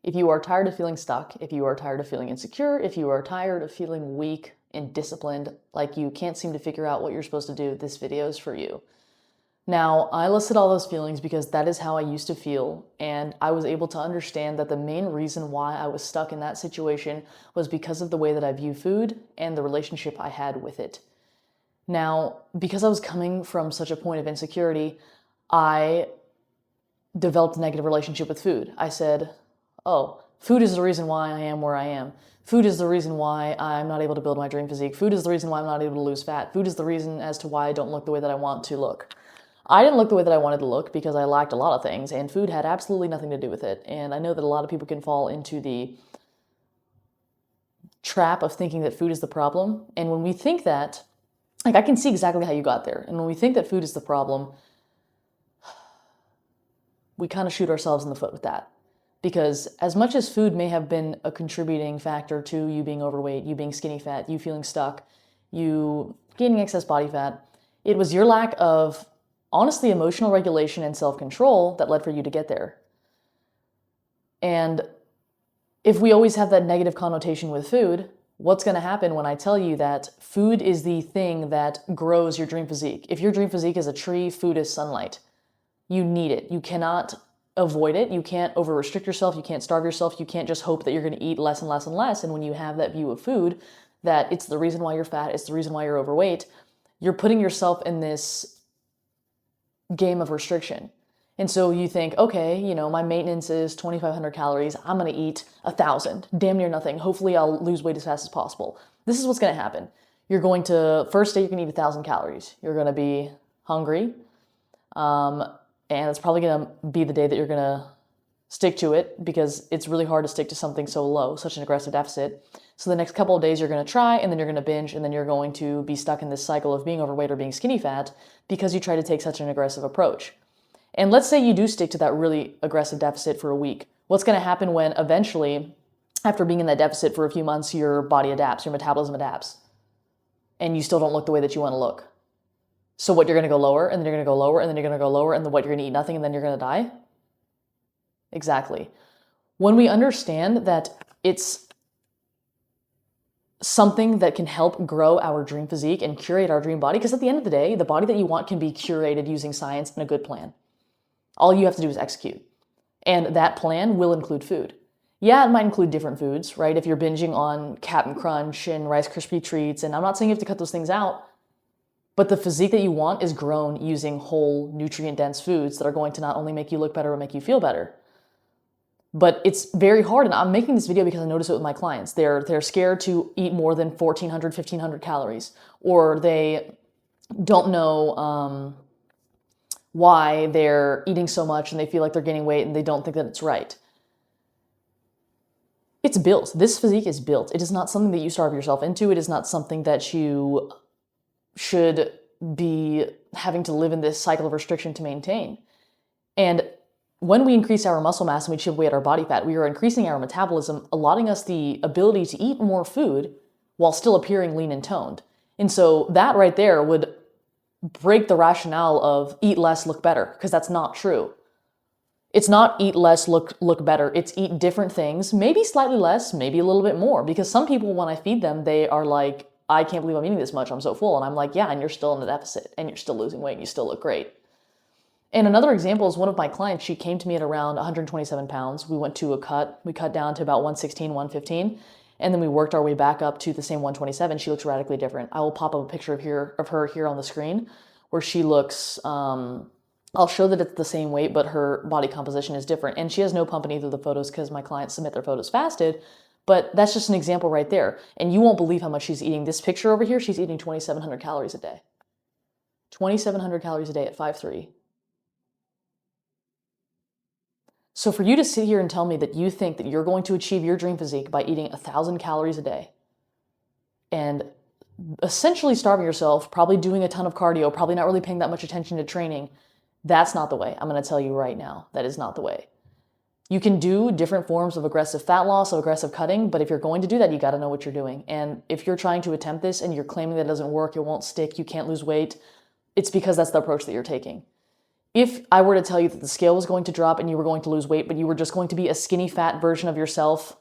If you are tired of feeling stuck, if you are tired of feeling insecure, if you are tired of feeling weak and disciplined, like you can't seem to figure out what you're supposed to do, this video is for you. Now, I listed all those feelings because that is how I used to feel, and I was able to understand that the main reason why I was stuck in that situation was because of the way that I view food and the relationship I had with it. Now, because I was coming from such a point of insecurity, I developed a negative relationship with food. I said, oh, food is the reason why I am where I am. Food is the reason why I'm not able to build my dream physique. Food is the reason why I'm not able to lose fat. Food is the reason as to why I don't look the way that I want to look. I didn't look the way that I wanted to look because I lacked a lot of things, and food had absolutely nothing to do with it. And I know that a lot of people can fall into the trap of thinking that food is the problem. And when we think that, like, I can see exactly how you got there. And when we think that food is the problem, we kind of shoot ourselves in the foot with that. Because as much as food may have been a contributing factor to you being overweight, you being skinny fat, you feeling stuck, you gaining excess body fat, it was your lack of, honestly, emotional regulation and self-control that led for you to get there. And if we always have that negative connotation with food, what's going to happen when I tell you that food is the thing that grows your dream physique? If your dream physique is a tree, food is sunlight. You need it. You cannot avoid it. You can't over-restrict yourself. You can't starve yourself. You can't just hope that you're going to eat less and less and less. And when you have that view of food, that it's the reason why you're fat, it's the reason why you're overweight, you're putting yourself in this game of restriction. And so you think, okay, my maintenance is 2,500 calories. I'm going to eat 1,000, damn near nothing. Hopefully I'll lose weight as fast as possible. This is what's going to happen. You're going to, first day you can eat 1,000 calories. You're going to be hungry. And it's probably going to be the day that you're going to stick to it because it's really hard to stick to something so low, such an aggressive deficit. So the next couple of days you're going to try, and then you're going to binge, and then you're going to be stuck in this cycle of being overweight or being skinny fat because you try to take such an aggressive approach. And let's say you do stick to that really aggressive deficit for a week. What's going to happen when eventually, after being in that deficit for a few months, your body adapts, your metabolism adapts, and you still don't look the way that you want to look? So what, you're going to go lower, and then you're going to go lower, and then you're going to go lower, and then what, you're going to eat nothing, and then you're going to die? Exactly. When we understand that it's something that can help grow our dream physique and curate our dream body, because at the end of the day, the body that you want can be curated using science and a good plan. All you have to do is execute. And that plan will include food. Yeah, it might include different foods, right? If you're binging on Cap'n Crunch and Rice Krispie treats, and I'm not saying you have to cut those things out, but the physique that you want is grown using whole, nutrient-dense foods that are going to not only make you look better, but make you feel better. But it's very hard, and I'm making this video because I notice it with my clients. They're scared to eat more than 1,400, 1,500 calories, or they don't know why they're eating so much and they feel like they're gaining weight and they don't think that it's right. It's built. This physique is built. It is not something that you starve yourself into. It is not something that you should be having to live in this cycle of restriction to maintain. And when we increase our muscle mass and we chip away at our body fat, we are increasing our metabolism, allotting us the ability to eat more food while still appearing lean and toned. And so that right there would break the rationale of eat less, look better, because that's not true. It's not eat less, look better. It's eat different things, maybe slightly less, maybe a little bit more. Because some people, when I feed them, they are like, I can't believe I'm eating this much, I'm so full. And I'm like, yeah, and you're still in a deficit, and you're still losing weight, and you still look great. And another example is one of my clients. She came to me at around 127 pounds. We went to a cut. We cut down to about 116, 115. And then we worked our way back up to the same 127. She looks radically different. I will pop up a picture of her here on the screen where she looks, I'll show that it's the same weight, but her body composition is different. And she has no pump in either of the photos because my clients submit their photos fasted. But that's just an example right there. And you won't believe how much she's eating. This picture over here, she's eating 2,700 calories a day. 2,700 calories a day at 5'3". So for you to sit here and tell me that you think that you're going to achieve your dream physique by eating 1,000 calories a day and essentially starving yourself, probably doing a ton of cardio, probably not really paying that much attention to training, that's not the way. I'm going to tell you right now, that is not the way. You can do different forms of aggressive fat loss, of aggressive cutting, but if you're going to do that, you got to know what you're doing. And if you're trying to attempt this and you're claiming that it doesn't work, it won't stick, you can't lose weight, it's because that's the approach that you're taking. If I were to tell you that the scale was going to drop and you were going to lose weight, but you were just going to be a skinny fat version of yourself,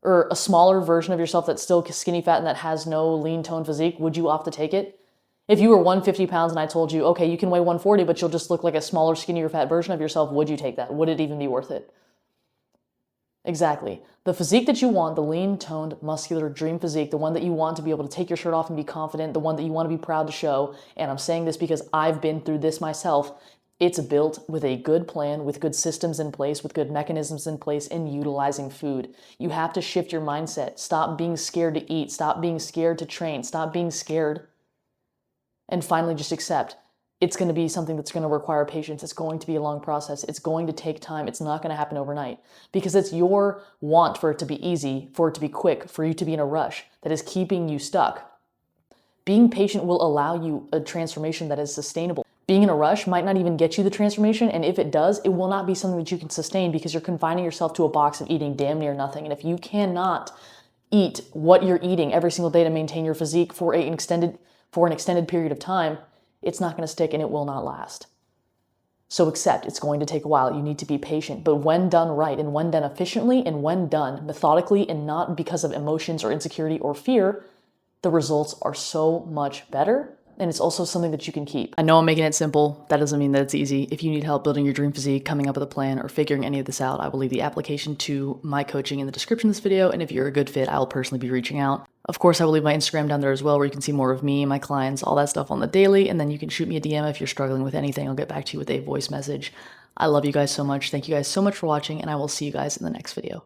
or a smaller version of yourself that's still skinny fat and that has no lean tone physique, would you opt to take it? If you were 150 pounds and I told you, okay, you can weigh 140, but you'll just look like a smaller, skinnier fat version of yourself, would you take that? Would it even be worth it? Exactly. The physique that you want, the lean, toned, muscular dream physique, the one that you want to be able to take your shirt off and be confident, the one that you want to be proud to show, and I'm saying this because I've been through this myself, it's built with a good plan, with good systems in place, with good mechanisms in place, and utilizing food. You have to shift your mindset. Stop being scared to eat. Stop being scared to train. Stop being scared. And finally, just accept. It's going to be something that's going to require patience. It's going to be a long process. It's going to take time. It's not going to happen overnight because it's your want for it to be easy, for it to be quick, for you to be in a rush that is keeping you stuck. Being patient will allow you a transformation that is sustainable. Being in a rush might not even get you the transformation, and if it does, it will not be something that you can sustain because you're confining yourself to a box of eating damn near nothing. And if you cannot eat what you're eating every single day to maintain your physique for an extended period of time, it's not going to stick and it will not last. So accept it's going to take a while. You need to be patient, but when done right and when done efficiently and when done methodically and not because of emotions or insecurity or fear, the results are so much better. And it's also something that you can keep. I know I'm making it simple. That doesn't mean that it's easy. If you need help building your dream physique, coming up with a plan, or figuring any of this out, I will leave the application to my coaching in the description of this video. And if you're a good fit, I'll personally be reaching out. Of course, I will leave my Instagram down there as well, where you can see more of me, my clients, all that stuff on the daily. And then you can shoot me a DM if you're struggling with anything. I'll get back to you with a voice message. I love you guys so much. Thank you guys so much for watching, and I will see you guys in the next video.